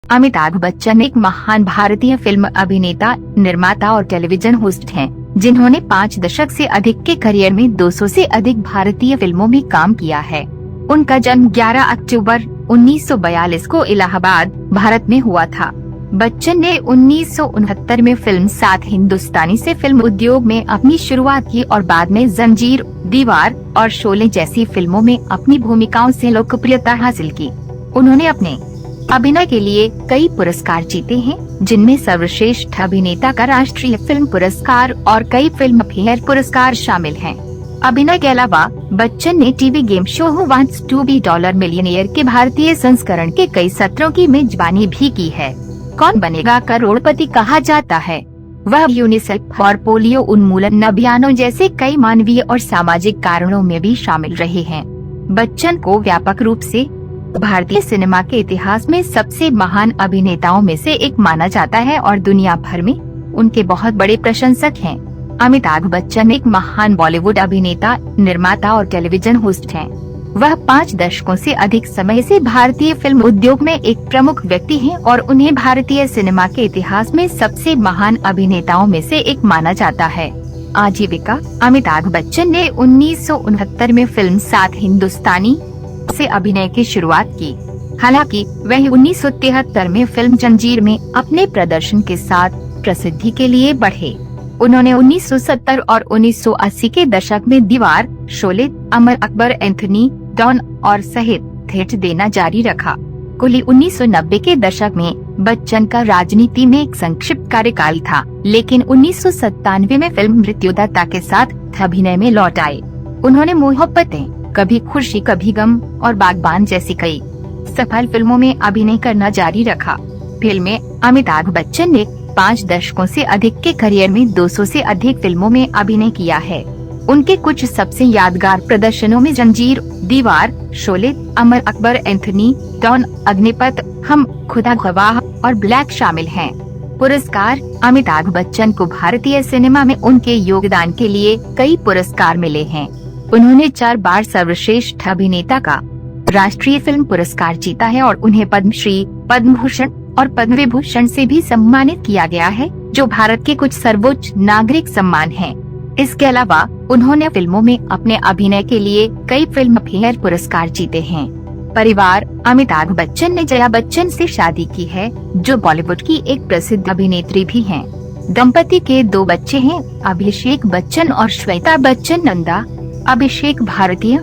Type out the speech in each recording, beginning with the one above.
अमिताभ बच्चन एक महान भारतीय फिल्म अभिनेता, निर्माता और टेलीविजन होस्ट हैं, जिन्होंने 5 दशक से अधिक के करियर में 200 से अधिक भारतीय फिल्मों में काम किया है। उनका जन्म 11 अक्टूबर 1942 को इलाहाबाद, भारत में हुआ था। बच्चन ने 1969 में फिल्म साथ हिंदुस्तानी से फिल्म उद्योग में अपनी शुरुआत की और बाद में जंजीर, दीवार और शोले जैसी फिल्मों में अपनी भूमिकाओं से लोकप्रियता हासिल की। उन्होंने अपने अभिनय के लिए कई पुरस्कार जीते हैं, जिनमें सर्वश्रेष्ठ अभिनेता का राष्ट्रीय फिल्म पुरस्कार और कई फिल्म फेयर पुरस्कार शामिल हैं। अभिनय के अलावा बच्चन ने TV game show who wants to be dollar millionaire के भारतीय संस्करण के कई सत्रों की मेजबानी भी की है। कौन बनेगा करोड़पति कहा जाता है। वह यूनिसेफ और पोलियो उन्मूलन अभियानों जैसे कई मानवीय और सामाजिक कारणों में भी शामिल रहे हैं। बच्चन को व्यापक रूप से भारतीय सिनेमा के इतिहास में सबसे महान अभिनेताओं में से एक माना जाता है और दुनिया भर में उनके बहुत बड़े प्रशंसक हैं। अमिताभ बच्चन एक महान बॉलीवुड अभिनेता, निर्माता और टेलीविजन होस्ट हैं। वह 5 दशकों से अधिक समय से भारतीय फिल्म उद्योग में एक प्रमुख व्यक्ति हैं और उन्हें भारतीय सिनेमा के इतिहास में सबसे महान अभिनेताओं में से एक माना जाता है। आजीविका: अमिताभ बच्चन ने 1969 में फिल्म साथ हिंदुस्तानी से अभिनय की शुरुआत की। हालांकि वह 1973 में फिल्म जंजीर में अपने प्रदर्शन के साथ प्रसिद्धि के लिए बढ़े। उन्होंने 1970 और 1980 के दशक में दीवार, शोले, अमर अकबर एंथोनी, डॉन और सहित हिट देना जारी रखा। कुल 1990 के दशक में बच्चन का राजनीति में एक संक्षिप्त कार्यकाल था, लेकिन 1997 में फिल्म मृत्युदाता के साथ अभिनय में लौट आए। उन्होंने मोहब्बतें, कभी खुशी कभी गम और बागबान जैसी कई सफल फिल्मों में अभिनय करना जारी रखा। फिल्में: अमिताभ बच्चन ने 5 दशकों से अधिक के करियर में 200 से अधिक फिल्मों में अभिनय किया है। उनके कुछ सबसे यादगार प्रदर्शनों में जंजीर, दीवार, शोले, अमर अकबर एंथोनी, डॉन, अग्निपथ, हम खुदा गवाह और ब्लैक शामिल हैं। पुरस्कार: अमिताभ बच्चन को भारतीय सिनेमा में उनके योगदान के लिए कई पुरस्कार मिले हैं। उन्होंने 4 बार सर्वश्रेष्ठ अभिनेता का राष्ट्रीय फिल्म पुरस्कार जीता है और उन्हें पद्मश्री, पद्म भूषण और पद्म विभूषण से भी सम्मानित किया गया है, जो भारत के कुछ सर्वोच्च नागरिक सम्मान हैं। इसके अलावा उन्होंने फिल्मों में अपने अभिनय के लिए कई फिल्म फेयर पुरस्कार जीते हैं। परिवार: अमिताभ बच्चन ने जया बच्चन से शादी की है, जो बॉलीवुड की एक प्रसिद्ध अभिनेत्री भी हैं। दंपति के 2 बच्चे हैं, अभिषेक बच्चन और श्वेता बच्चन नंदा। अभिषेक भारतीय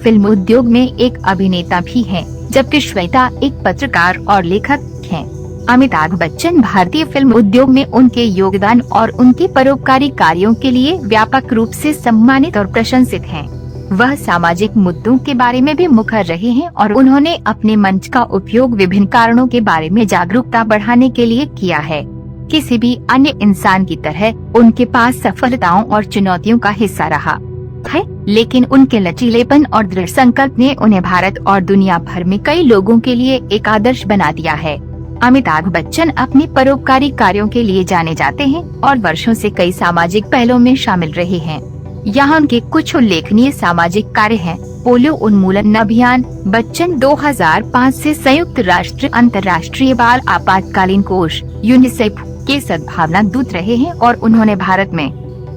फिल्म उद्योग में एक अभिनेता भी हैं, जबकि श्वेता एक पत्रकार और लेखक हैं। अमिताभ बच्चन भारतीय फिल्म उद्योग में उनके योगदान और उनके परोपकारी कार्यों के लिए व्यापक रूप से सम्मानित और प्रशंसित हैं। वह सामाजिक मुद्दों के बारे में भी मुखर रहे हैं और उन्होंने अपने मंच का उपयोग विभिन्न कारणों के बारे में जागरूकता बढ़ाने के लिए किया है। किसी भी अन्य इंसान की तरह उनके पास सफलताओं और चुनौतियों का हिस्सा रहा है, लेकिन उनके लचीलेपन और दृढ़ संकल्प ने उन्हें भारत और दुनिया भर में कई लोगों के लिए एक आदर्श बना दिया है। अमिताभ बच्चन अपने परोपकारी कार्यों के लिए जाने जाते हैं और वर्षों से कई सामाजिक पहलों में शामिल रहे हैं। यहाँ उनके कुछ उल्लेखनीय सामाजिक कार्य हैं: पोलियो उन्मूलन अभियान: बच्चन 2005 से संयुक्त राष्ट्र अंतर्राष्ट्रीय बाल आपातकालीन कोष यूनिसेफ के सद्भावना दूत रहे हैं और उन्होंने भारत में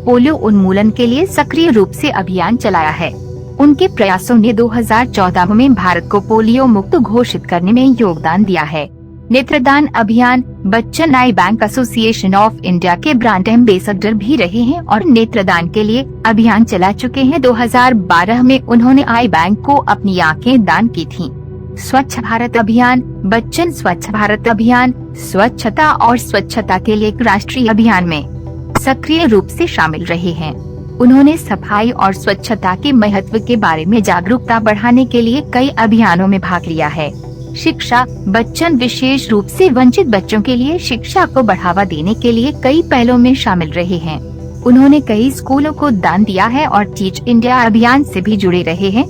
पोलियो उन्मूलन के लिए सक्रिय रूप से अभियान चलाया है। उनके प्रयासों ने 2014 में भारत को पोलियो मुक्त घोषित करने में योगदान दिया है। नेत्रदान अभियान: बच्चन आई बैंक एसोसिएशन ऑफ इंडिया के ब्रांड एम्बेसडर भी रहे हैं और नेत्रदान के लिए अभियान चला चुके हैं। 2012 में उन्होंने आई बैंक को अपनी आंखें दान की थीं। स्वच्छ भारत अभियान: बच्चन स्वच्छ भारत अभियान, स्वच्छता और स्वच्छता के लिए एक राष्ट्रीय अभियान में सक्रिय रूप से शामिल रहे हैं। उन्होंने सफाई और स्वच्छता के महत्व के बारे में जागरूकता बढ़ाने के लिए कई अभियानों में भाग लिया है। शिक्षा: बच्चन विशेष रूप से वंचित बच्चों के लिए शिक्षा को बढ़ावा देने के लिए कई पहलों में शामिल रहे हैं। उन्होंने कई स्कूलों को दान दिया है और टीच इंडिया अभियान से भी जुड़े रहे हैं।